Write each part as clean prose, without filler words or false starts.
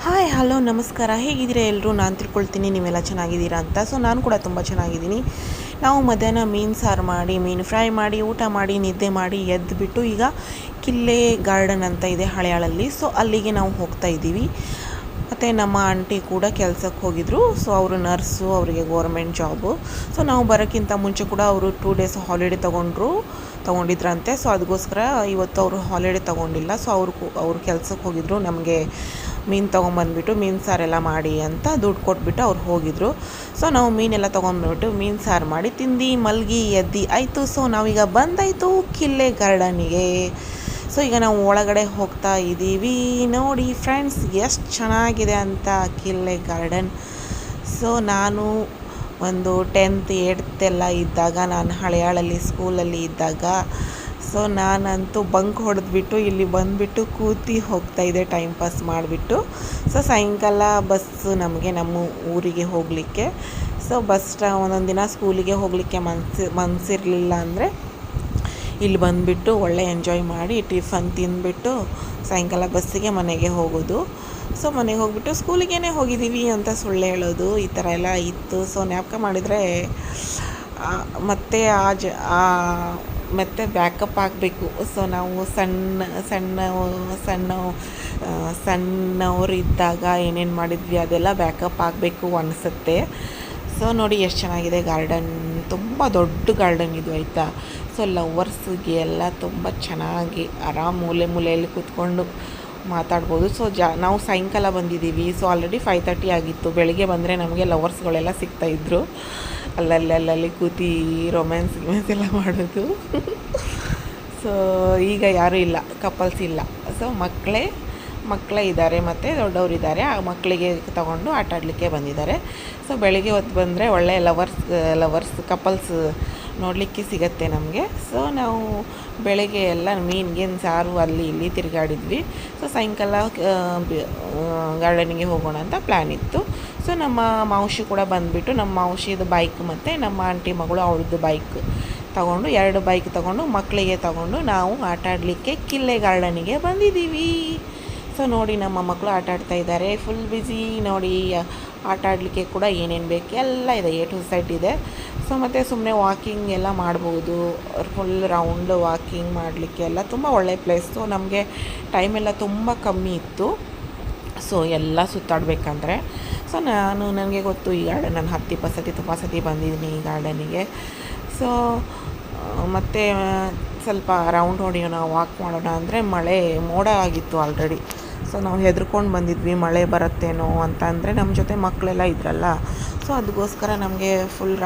Hi hello ನಮಸ್ಕಾರ, ಹೇಗಿದ್ದೀರಾ ಎಲ್ಲರೂ? ನಾನು ತಿಳ್ಕೊಳ್ತೀನಿ ನೀವೆಲ್ಲ ಚೆನ್ನಾಗಿದ್ದೀರಾ ಅಂತ. ಸೊ ನಾನು ಕೂಡ ತುಂಬ ಚೆನ್ನಾಗಿದ್ದೀನಿ. ನಾವು ಮಧ್ಯಾಹ್ನ ಮೀನು ಸಾರು ಮಾಡಿ, ಮೀನು ಫ್ರೈ ಮಾಡಿ, ಊಟ ಮಾಡಿ, ನಿದ್ದೆ ಮಾಡಿ ಎದ್ದುಬಿಟ್ಟು ಈಗ ಕಿಲ್ಲೆ ಗಾರ್ಡನ್ ಅಂತ ಇದೆ ಹಳೆಯಾಳಲ್ಲಿ. ಸೊ ಅಲ್ಲಿಗೆ ನಾವು ಹೋಗ್ತಾ ಇದ್ದೀವಿ. ಮತ್ತು ನಮ್ಮ ಆಂಟಿ ಕೂಡ ಕೆಲಸಕ್ಕೆ ಹೋಗಿದ್ರು. ಸೊ ಅವರು ನರ್ಸು, ಅವರಿಗೆ ಗೋರ್ಮೆಂಟ್ ಜಾಬು. ಸೊ ನಾವು ಬರೋಕ್ಕಿಂತ ಮುಂಚೆ ಕೂಡ ಅವರು 2 ಡೇಸ್ ಹಾಲಿಡೇ ತೊಗೊಂಡಿದ್ರಂತೆ. ಸೊ ಅದಕ್ಕೋಸ್ಕರ ಇವತ್ತು ಅವರು ಹಾಲಿಡೇ ತೊಗೊಂಡಿಲ್ಲ. ಸೊ ಅವರು ಕೆಲಸಕ್ಕೆ ಹೋಗಿದ್ರು. ನಮಗೆ ಮೀನು ತೊಗೊಂಬಂದ್ಬಿಟ್ಟು ಮೀನು ಸಾರೆಲ್ಲ ಮಾಡಿ ಅಂತ ದುಡ್ಡು ಕೊಟ್ಬಿಟ್ಟು ಅವ್ರು ಹೋಗಿದ್ರು. ಸೊ ನಾವು ಮೀನೆಲ್ಲ ತೊಗೊಂಡ್ಬಿಟ್ಟು ಮೀನು ಸಾರು ಮಾಡಿ ತಿಂದು ಮಲ್ಗಿ ಎದ್ದು ಆಯಿತು. ಸೊ ನಾವೀಗ ಬಂದಾಯಿತು ಕಿಲ್ಲೆ ಗಾರ್ಡನಿಗೆ. ಸೊ ಈಗ ನಾವು ಒಳಗಡೆ ಹೋಗ್ತಾ ಇದ್ದೀವಿ. ನೋಡಿ ಫ್ರೆಂಡ್ಸ್, ಎಷ್ಟು ಚೆನ್ನಾಗಿದೆ ಅಂತ ಕಿಲ್ಲೆ ಗಾರ್ಡನ್. ಸೊ ನಾನು ಒಂದು 10th 8th ಎಲ್ಲ ಇದ್ದಾಗ, ನಾನು ಹಳೆಯಾಳಲ್ಲಿ ಸ್ಕೂಲಲ್ಲಿ ಇದ್ದಾಗ, ಸೊ ನಾನಂತೂ ಬಂಕ್ ಹೊಡೆದ್ಬಿಟ್ಟು ಇಲ್ಲಿ ಬಂದುಬಿಟ್ಟು ಕೂತಿ ಹೋಗ್ತಾಯಿದ್ದೆ ಟೈಮ್ ಪಾಸ್ ಮಾಡಿಬಿಟ್ಟು. ಸೊ ಸಾಯಂಕಾಲ ಬಸ್ಸು ನಮಗೆ ನಮ್ಮ ಊರಿಗೆ ಹೋಗಲಿಕ್ಕೆ. ಸೊ ಒಂದೊಂದು ದಿನ ಸ್ಕೂಲಿಗೆ ಹೋಗಲಿಕ್ಕೆ ಮನಸ್ಸಿರಲಿಲ್ಲ ಅಂದರೆ ಇಲ್ಲಿ ಬಂದುಬಿಟ್ಟು ಒಳ್ಳೆ ಎಂಜಾಯ್ ಮಾಡಿ ಟಿಫನ್ ತಿಂದುಬಿಟ್ಟು ಸಾಯಂಕಾಲ ಬಸ್ಸಿಗೆ ಮನೆಗೆ ಹೋಗೋದು. ಸೊ ಮನೆಗೆ ಹೋಗ್ಬಿಟ್ಟು ಸ್ಕೂಲಿಗೇ ಹೋಗಿದ್ದೀವಿ ಅಂತ ಸುಳ್ಳು ಹೇಳೋದು, ಈ ಥರ ಎಲ್ಲ ಇತ್ತು. ಸೊ ಜ್ಞಾಪಕ ಮಾಡಿದರೆ ಮತ್ತೆ ಬ್ಯಾಕಪ್ ಆಗಬೇಕು. ಸೊ ನಾವು ಸಣ್ಣವರಿದ್ದಾಗ ಏನೇನು ಮಾಡಿದ್ವಿ ಅದೆಲ್ಲ ಬ್ಯಾಕಪ್ ಆಗಬೇಕು ಅನಿಸುತ್ತೆ. ಸೊ ನೋಡಿ ಎಷ್ಟು ಚೆನ್ನಾಗಿದೆ ಗಾರ್ಡನ್, ತುಂಬ ದೊಡ್ಡ ಗಾರ್ಡನ್ ಇದು ಆಯಿತಾ. ಸೊ ಲವರ್ಸ್ಗೆ ಎಲ್ಲ ತುಂಬ ಚೆನ್ನಾಗಿ ಆರಾಮ್ ಮೂಲೆಯಲ್ಲಿ ಕೂತ್ಕೊಂಡು ಮಾತಾಡ್ಬೋದು. ಸೊ ನಾವು ಸಾಯಂಕಾಲ ಬಂದಿದ್ದೀವಿ. ಸೊ ಆಲ್ರೆಡಿ 5:30 ಆಗಿತ್ತು. ಬೆಳಿಗ್ಗೆ ಬಂದರೆ ನಮಗೆ ಲವರ್ಸ್ಗಳೆಲ್ಲ ಸಿಗ್ತಾಯಿದ್ರು. ಅಲ್ಲಲ್ಲಿ ಕೂತಿ ರೊಮ್ಯಾನ್ಸ್ ಎಲ್ಲ ಮಾಡೋದು. ಸೊ ಈಗ ಯಾರೂ ಇಲ್ಲ, ಕಪಲ್ಸ್ ಇಲ್ಲ. ಸೊ ಮಕ್ಕಳೇ ಇದ್ದಾರೆ ಮತ್ತು ದೊಡ್ಡವರಿದ್ದಾರೆ. ಆ ಮಕ್ಕಳಿಗೆ ತಗೊಂಡು ಆಟ ಆಡಲಿಕ್ಕೆ ಬಂದಿದ್ದಾರೆ. ಸೊ ಬೆಳಿಗ್ಗೆ ಹೊತ್ತು ಬಂದರೆ ಒಳ್ಳೆ ಲವರ್ಸ್ ಕಪಲ್ಸ್ ನೋಡಲಿಕ್ಕೆ ಸಿಗತ್ತೆ ನಮಗೆ. ಸೊ ನಾವು ಬೆಳಗ್ಗೆ ಎಲ್ಲ ಮೀನಿಗೆ ಸಾರು ಅಲ್ಲಿ ಇಲ್ಲಿ ತಿರುಗಾಡಿದ್ವಿ. ಸೊ ಸಾಯಂಕಾಲ ಗಾರ್ಡನಿಗೆ ಹೋಗೋಣ ಅಂತ ಪ್ಲ್ಯಾನ್ ಇತ್ತು. ಸೊ ನಮ್ಮ ಮಾವಶಿ ಕೂಡ ಬಂದುಬಿಟ್ಟು, ನಮ್ಮ ಮಾವಶಿದು ಬೈಕ್ ಮತ್ತು ನಮ್ಮ ಆಂಟಿ ಮಗಳು ಅವಳದ್ದು ಬೈಕ್ ತಗೊಂಡು, 2 ಬೈಕ್ ತಗೊಂಡು ಮಕ್ಕಳಿಗೆ ತಗೊಂಡು ನಾವು ಆಟ ಆಡಲಿಕ್ಕೆ ಕಿಲ್ಲೆ ಗಾರ್ಡನಿಗೆ ಬಂದಿದ್ದೀವಿ. ಸೊ ನೋಡಿ ನಮ್ಮ ಮಕ್ಕಳು ಆಟ ಆಡ್ತಾ ಇದ್ದಾರೆ, ಫುಲ್ ಬ್ಯುಸಿ. ನೋಡಿ ಆಟ ಆಡಲಿಕ್ಕೆ ಕೂಡ ಏನೇನು ಬೇಕು ಎಲ್ಲ ಇದೆ, A to Z ಇದೆ. ಸೊ ಮತ್ತು ಸುಮ್ಮನೆ ವಾಕಿಂಗ್ ಎಲ್ಲ ಮಾಡ್ಬೋದು, ಫುಲ್ ರೌಂಡ್ ವಾಕಿಂಗ್ ಮಾಡಲಿಕ್ಕೆ ಎಲ್ಲ ತುಂಬ ಒಳ್ಳೆಯ ಪ್ಲೇಸು. ನಮಗೆ ಟೈಮೆಲ್ಲ ತುಂಬ ಕಮ್ಮಿ ಇತ್ತು. ಸೊ ಎಲ್ಲ ಸುತ್ತಾಡಬೇಕಂದ್ರೆ. ಸೊ ನನಗೆ ಗೊತ್ತು ಈ ಗಾರ್ಡನ್, ನಾನು 10 ತುಂಬ ಸತಿ ಬಂದಿದ್ದೀನಿ ಈ ಗಾರ್ಡನಿಗೆ. ಸೊ ಮತ್ತು ಸ್ವಲ್ಪ ರೌಂಡ್ ಹೊಡೆಯೋಣ, ವಾಕ್ ಮಾಡೋಣ ಅಂದರೆ ಮೋಡ ಆಗಿತ್ತು ಆಲ್ರೆಡಿ. ಸೊ ನಾವು ಹೆದರ್ಕೊಂಡು ಬಂದಿದ್ವಿ ಮಳೆ ಬರುತ್ತೇನೋ ಅಂತ. ಅಂದರೆ ನಮ್ಮ ಜೊತೆ ಮಕ್ಕಳೆಲ್ಲ ಇದ್ರಲ್ಲ. ಸೊ ಅದಕ್ಕೋಸ್ಕರ ನಮಗೆ ಫುಲ್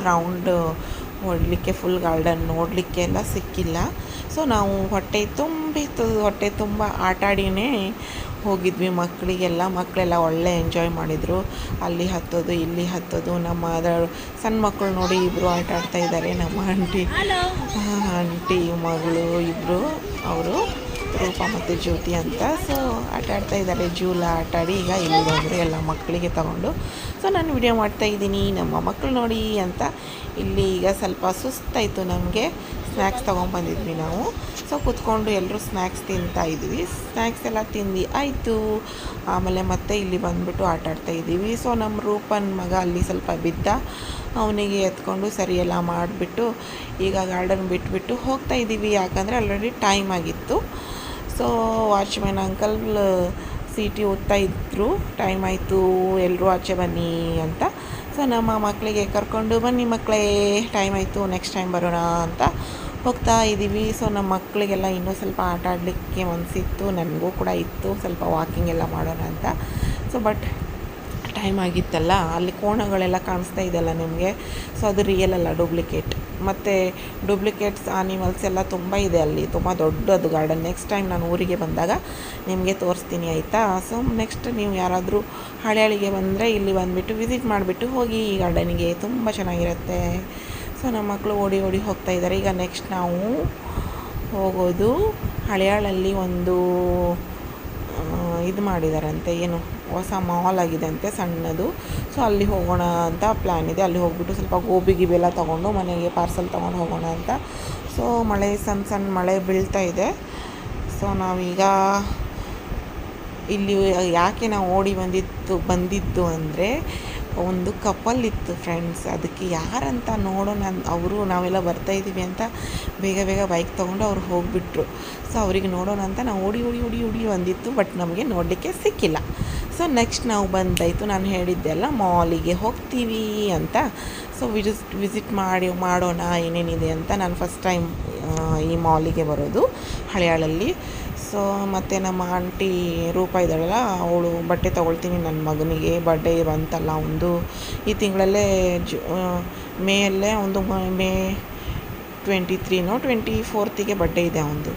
ರೌಂಡ್ ಹೊಡಲಿಕ್ಕೆ, ಫುಲ್ ಗಾರ್ಡನ್ ನೋಡಲಿಕ್ಕೆ ಎಲ್ಲ ಸಿಕ್ಕಿಲ್ಲ. ಸೊ ನಾವು ಹೊಟ್ಟೆ ತುಂಬ ಆಟಾಡಿನೇ ಹೋಗಿದ್ವಿ. ಮಕ್ಕಳೆಲ್ಲ ಒಳ್ಳೆ ಎಂಜಾಯ್ ಮಾಡಿದರು. ಅಲ್ಲಿ ಹತ್ತೋದು ಇಲ್ಲಿ ಹತ್ತೋದು. ಸಣ್ಣ ಮಕ್ಕಳು ನೋಡಿ ಇಬ್ಬರು ಆಟ ಆಡ್ತಾ ಇದ್ದಾರೆ. ನಮ್ಮ ಆಂಟಿ ಮಗಳು ಇಬ್ಬರು, ಅವರು ರೂಪ ಮತ್ತು ಜ್ಯೋತಿ ಅಂತ. ಸೊ ಆಟ ಆಡ್ತಾ ಇದ್ದಾರೆ, ಜೂಲ ಆಟಾಡಿ ಈಗ ಇಲ್ಲಿ ಬಂದರು ಎಲ್ಲ ಮಕ್ಕಳಿಗೆ ತಗೊಂಡು. ಸೊ ನಾನು ವಿಡಿಯೋ ಮಾಡ್ತಾಯಿದ್ದೀನಿ, ನಮ್ಮ ಮಕ್ಕಳು ನೋಡಿ ಅಂತ. ಇಲ್ಲಿ ಈಗ ಸ್ವಲ್ಪ ಸುಸ್ತಾಯಿತು ನಮಗೆ, ಸ್ನ್ಯಾಕ್ಸ್ ತೊಗೊಂಬಂದಿದ್ವಿ ನಾವು. ಸೊ ಕೂತ್ಕೊಂಡು ಎಲ್ಲರೂ ಸ್ನ್ಯಾಕ್ಸ್ ತಿಂತಾಯಿದ್ವಿ. ಸ್ನ್ಯಾಕ್ಸ್ ಎಲ್ಲ ತಿಂದು ಆಯಿತು. ಆಮೇಲೆ ಮತ್ತೆ ಇಲ್ಲಿ ಬಂದುಬಿಟ್ಟು ಆಟ ಆಡ್ತಾಯಿದ್ದೀವಿ. ಸೊ ನಮ್ಮ ರೂಪನ ಮಗ ಅಲ್ಲಿ ಸ್ವಲ್ಪ ಬಿದ್ದ, ಅವನಿಗೆ ಎತ್ಕೊಂಡು ಸರಿ ಎಲ್ಲ ಮಾಡಿಬಿಟ್ಟು ಈಗ ಗಾರ್ಡನ್ ಬಿಟ್ಬಿಟ್ಟು ಹೋಗ್ತಾಯಿದ್ದೀವಿ. ಯಾಕಂದರೆ ಆಲ್ರೆಡಿ ಟೈಮ್ ಆಗಿತ್ತು. ಸೊ ವಾಚ್ಮ್ಯಾನ್ ಅಂಕಲ್ CT ಓದ್ತಾ ಇದ್ದರು, ಟೈಮ್ ಆಯಿತು ಎಲ್ಲರೂ ಆಚೆ ಬನ್ನಿ ಅಂತ. ಸೊ ನಮ್ಮ ಮಕ್ಕಳಿಗೆ ಕರ್ಕೊಂಡು ಬನ್ನಿ ಮಕ್ಕಳೇ, ಟೈಮ್ ಆಯಿತು, ನೆಕ್ಸ್ಟ್ ಟೈಮ್ ಬರೋಣ ಅಂತ ಹೋಗ್ತಾ ಇದ್ದೀವಿ. ಸೊ ನಮ್ಮ ಮಕ್ಕಳಿಗೆಲ್ಲ ಇನ್ನೂ ಸ್ವಲ್ಪ ಆಟ ಆಡಲಿಕ್ಕೆ ಮನಸ್ಸಿತ್ತು, ನನಗೂ ಕೂಡ ಇತ್ತು ಸ್ವಲ್ಪ ವಾಕಿಂಗ್ ಎಲ್ಲ ಮಾಡೋಣ ಅಂತ. ಸೊ ಬಟ್ ಟೈಮ್ ಆಗಿತ್ತಲ್ಲ. ಅಲ್ಲಿ ಕೋಣಗಳೆಲ್ಲ ಕಾಣಿಸ್ತಾ ಇದೆಯಲ್ಲ ನಿಮಗೆ. ಸೊ ಅದು ರಿಯಲ್ ಅಲ್ಲ, ಡೂಪ್ಲಿಕೇಟ್. ಮತ್ತು ಡೂಪ್ಲಿಕೇಟ್ಸ್ ಆನಿಮಲ್ಸ್ ಎಲ್ಲ ತುಂಬ ಇದೆ ಅಲ್ಲಿ, ತುಂಬ ದೊಡ್ಡದು ಗಾರ್ಡನ್. ನೆಕ್ಸ್ಟ್ ಟೈಮ್ ನಾನು ಊರಿಗೆ ಬಂದಾಗ ನಿಮಗೆ ತೋರಿಸ್ತೀನಿ ಆಯಿತಾ. ಸೊ ನೆಕ್ಸ್ಟ್ ನೀವು ಯಾರಾದರೂ ಹಳೆಯಾಳಿಗೆ ಬಂದರೆ ಇಲ್ಲಿ ಬಂದುಬಿಟ್ಟು ವಿಸಿಟ್ ಮಾಡಿಬಿಟ್ಟು ಹೋಗಿ ಈ ಗಾರ್ಡನಿಗೆ, ತುಂಬ ಚೆನ್ನಾಗಿರುತ್ತೆ. ಸೊ ನಮ್ಮ ಮಕ್ಕಳು ಓಡಿ ಹೋಗ್ತಾ ಇದ್ದಾರೆ. ಈಗ ನೆಕ್ಸ್ಟ್ ನಾವು ಹೋಗೋದು ಹಳೆಯಾಳಲ್ಲಿ ಒಂದು ಇದು ಮಾಡಿದಾರಂತೆ, ಏನು ಹೊಸ ಮಾಲ್ ಆಗಿದೆ ಅಂತೆ ಸಣ್ಣದು. ಸೊ ಅಲ್ಲಿ ಹೋಗೋಣ ಅಂತ ಪ್ಲ್ಯಾನ್ ಇದೆ. ಅಲ್ಲಿ ಹೋಗ್ಬಿಟ್ಟು ಸ್ವಲ್ಪ ಗೋಬಿ ಗಿಬೆಲ್ಲ ತೊಗೊಂಡು ಮನೆಗೆ ಪಾರ್ಸಲ್ ತೊಗೊಂಡು ಹೋಗೋಣ ಅಂತ. ಸೊ ಸಣ್ಣ ಮಳೆ ಬೀಳ್ತಾ ಇದೆ. ಸೊ ನಾವೀಗ ಇಲ್ಲಿ ಯಾಕೆ ನಾವು ಓಡಿ ಬಂದಿದ್ದು ಅಂದರೆ ಒಂದು ಕಪಲ್ ಇತ್ತು ಫ್ರೆಂಡ್ಸ್. ಅದಕ್ಕೆ ಯಾರಂತ ನೋಡೋಣ, ಅವರು ನಾವೆಲ್ಲ ಬರ್ತಾಯಿದ್ದೀವಿ ಅಂತ ಬೇಗ ಬೇಗ ಬೈಕ್ ತೊಗೊಂಡು ಅವ್ರು ಹೋಗಿಬಿಟ್ರು. ಸೊ ಅವ್ರಿಗೆ ನೋಡೋಣ ಅಂತ ನಾವು ಓಡಿ ಬಂದಿತ್ತು, ಬಟ್ ನಮಗೆ ನೋಡಲಿಕ್ಕೆ ಸಿಕ್ಕಿಲ್ಲ. ಸೊ ನೆಕ್ಸ್ಟ್ ನಾವು ಬಂದಾಯಿತು, ನಾನು ಹೇಳಿದ್ದೆ ಅಲ್ಲ ಮಾಲಿಗೆ ಹೋಗ್ತೀವಿ ಅಂತ. ಸೊ ವಿಸಿಟ್ ಮಾಡೋಣ ಏನೇನಿದೆ ಅಂತ. ನಾನು ಫಸ್ಟ್ ಟೈಮ್ ಈ ಮಾಲಿಗೆ ಬರೋದು ಹಳೆಯಾಳಲ್ಲಿ. ಸೊ ಮತ್ತು ನಮ್ಮ ಆಂಟಿ ರೂಪ ಇದ್ದಾಳಲ್ಲ, ಅವಳು ಬಟ್ಟೆ ತೊಗೊಳ್ತೀನಿ ನನ್ನ ಮಗನಿಗೆ, ಬರ್ಡೇ ಬಂತಲ್ಲ ಒಂದು ಈ ತಿಂಗಳಲ್ಲೇ ಮೇಯಲ್ಲೇ ಒಂದು ಮೇ 23ನೋ 24ಗೆ ಬರ್ಡೇ ಇದೆ ಅವನದು.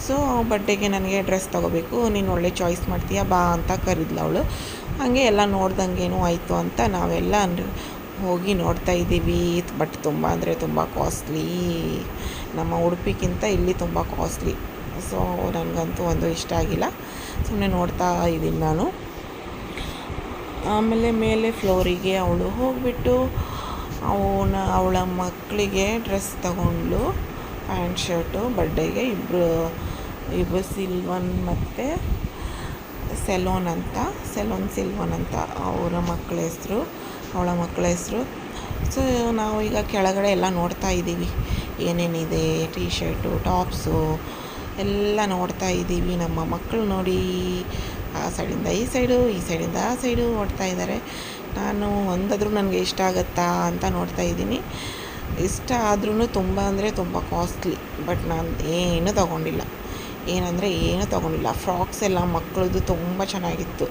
ಸೊ ಬರ್ಡೇಗೆ ನನಗೆ ಡ್ರೆಸ್ ತೊಗೋಬೇಕು, ನೀನು ಒಳ್ಳೆ ಚಾಯ್ಸ್ ಮಾಡ್ತೀಯಾ ಬಾ ಅಂತ ಕರೆದ್ಲು ಅವಳು. ಹಾಗೆ ಎಲ್ಲ ನೋಡ್ದಂಗೇನೋ ಆಯಿತು ಅಂತ ನಾವೆಲ್ಲ ಹೋಗಿ ನೋಡ್ತಾ ಇದ್ದೀವಿ. ಬಟ್ ತುಂಬ ಅಂದರೆ ತುಂಬ ಕಾಸ್ಟ್ಲಿ, ನಮ್ಮ ಉಡುಪಿಗಿಂತ ಇಲ್ಲಿ ತುಂಬ ಕಾಸ್ಟ್ಲಿ. ಸೊ ನನಗಂತೂ ಒಂದು ಇಷ್ಟ ಆಗಿಲ್ಲ, ಸುಮ್ಮನೆ ನೋಡ್ತಾ ಇದ್ದೀನಿ ನಾನು. ಆಮೇಲೆ ಮೇಲೆ ಫ್ಲೋರಿಗೆ ಅವಳು ಹೋಗಿಬಿಟ್ಟು ಅವಳ ಮಕ್ಕಳಿಗೆ ಡ್ರೆಸ್ ತಗೊಂಡ್ಳು, ಪ್ಯಾಂಟ್ ಶರ್ಟು ಬರ್ಡೇಗೆ. ಇಬ್ಬರು ಸಿಲ್ವನ್ ಮತ್ತು ಸಿಲ್ವನ್ ಅಂತ ಅವರ ಮಕ್ಕಳ ಹೆಸರು, ಅವಳ ಮಕ್ಕಳ ಹೆಸರು. ಸೊ ನಾವು ಈಗ ಕೆಳಗಡೆ ಎಲ್ಲ ನೋಡ್ತಾ ಇದ್ದೀವಿ ಏನೇನಿದೆ, ಟೀ ಶರ್ಟು, ಟಾಪ್ಸು ಎಲ್ಲ ನೋಡ್ತಾ ಇದ್ದೀವಿ. ನಮ್ಮ ಮಕ್ಕಳು ನೋಡಿ ಆ ಸೈಡಿಂದ ಈ ಸೈಡು, ಈ ಸೈಡಿಂದ ಆ ಸೈಡು ಓಡ್ತಾ ಇದ್ದಾರೆ. ನಾನು ಒಂದಾದರೂ ನನಗೆ ಇಷ್ಟ ಆಗುತ್ತಾ ಅಂತ ನೋಡ್ತಾ ಇದ್ದೀನಿ. ಇಷ್ಟ ಆದ್ರೂ ತುಂಬ ಅಂದರೆ ತುಂಬ ಕಾಸ್ಟ್ಲಿ. ಬಟ್ ನಾನು ಏನೂ ತೊಗೊಂಡಿಲ್ಲ. ಫ್ರಾಕ್ಸ್ ಎಲ್ಲ ಮಕ್ಕಳದು ತುಂಬ ಚೆನ್ನಾಗಿತ್ತು,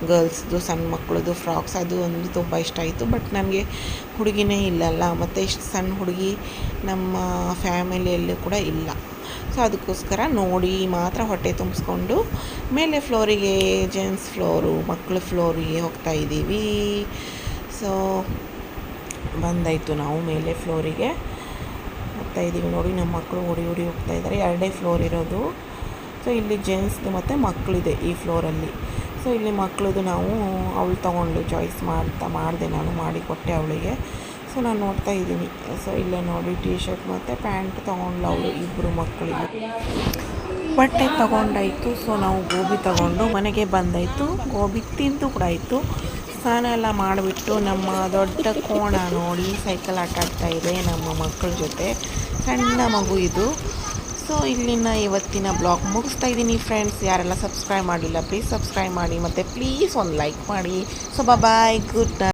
ಗರ್ಲ್ಸ್ದು ಸಣ್ಣ ಮಕ್ಕಳದು ಫ್ರಾಕ್ಸ್. ಅದು ಒಂದು ತುಂಬ ಇಷ್ಟ ಆಯಿತು. ಬಟ್ ನನಗೆ ಹುಡುಗಿನೇ ಇಲ್ಲಲ್ಲ, ಮತ್ತು ಇಷ್ಟು ಸಣ್ಣ ಹುಡುಗಿ ನಮ್ಮ ಫ್ಯಾಮಿಲಿಯಲ್ಲೂ ಕೂಡ ಇಲ್ಲ. ಸೊ ಅದಕ್ಕೋಸ್ಕರ ನೋಡಿ ಮಾತ್ರ ಹೊಟ್ಟೆ ತುಂಬಿಸ್ಕೊಂಡು ಮೇಲೆ ಫ್ಲೋರಿಗೆ, ಜೆಂಟ್ಸ್ ಫ್ಲೋರು, ಮಕ್ಕಳ ಫ್ಲೋರಿಗೆ ಹೋಗ್ತಾ ಇದ್ದೀವಿ. ಸೊ ಬಂದಾಯಿತು, ನಾವು ಮೇಲೆ ಫ್ಲೋರಿಗೆ ಹೋಗ್ತಾ ಇದ್ದೀವಿ. ನೋಡಿ ನಮ್ಮ ಮಕ್ಕಳು ಓಡಿ ಹೋಗ್ತಾ ಇದ್ದಾರೆ. 2 ಫ್ಲೋರ್ ಇರೋದು. ಸೊ ಇಲ್ಲಿ ಜೆಂಟ್ಸ್ದು ಮತ್ತು ಮಕ್ಕಳಿದೆ ಈ ಫ್ಲೋರಲ್ಲಿ. ಸೊ ಇಲ್ಲಿ ಮಕ್ಕಳದು ನಾವು ಅವಳು ತೊಗೊಂಡು ಚಾಯ್ಸ್ ಮಾಡಿದೆ, ನಾನು ಮಾಡಿಕೊಟ್ಟೆ ಅವಳಿಗೆ. ಸೊ ನಾನು ನೋಡ್ತಾ ಇದ್ದೀನಿ. ಸೊ ಇಲ್ಲೇ ನೋಡಿ ಟೀ ಶರ್ಟ್ ಮತ್ತು ಪ್ಯಾಂಟ್ ತೊಗೊಂಡು ಅವಳು ಇಬ್ಬರು ಮಕ್ಕಳಿಗೆ ಬಟ್ಟೆ ತೊಗೊಂಡಾಯಿತು. ಸೊ ನಾವು ಗೋಬಿ ತೊಗೊಂಡು ಮನೆಗೆ ಬಂದಾಯಿತು. ಗೋಬಿ ತಿಂದು ಕೂಡ ಆಯಿತು. ಸ್ನಾನ ಎಲ್ಲ ಮಾಡಿಬಿಟ್ಟು ನಮ್ಮ ದೊಡ್ಡ ಕೋಣ ನೋಡಿ ಸೈಕಲ್ ಆಟಾಡ್ತಾ ಇದೆ ನಮ್ಮ ಮಕ್ಕಳ ಜೊತೆ, ಸಣ್ಣ ಮಗು ಇದು. ಸೊ ಇಲ್ಲಿನ ಇವತ್ತಿನ ಬ್ಲಾಗ್ ಮುಗಿಸ್ತಾ ಇದ್ದೀನಿ ಫ್ರೆಂಡ್ಸ್. ಯಾರೆಲ್ಲ ಸಬ್ಸ್ಕ್ರೈಬ್ ಮಾಡಿಲ್ಲ ಪ್ಲೀಸ್ ಸಬ್ಸ್ಕ್ರೈಬ್ ಮಾಡಿ, ಮತ್ತು ಪ್ಲೀಸ್ ಒಂದು ಲೈಕ್ ಮಾಡಿ. So bye, good night.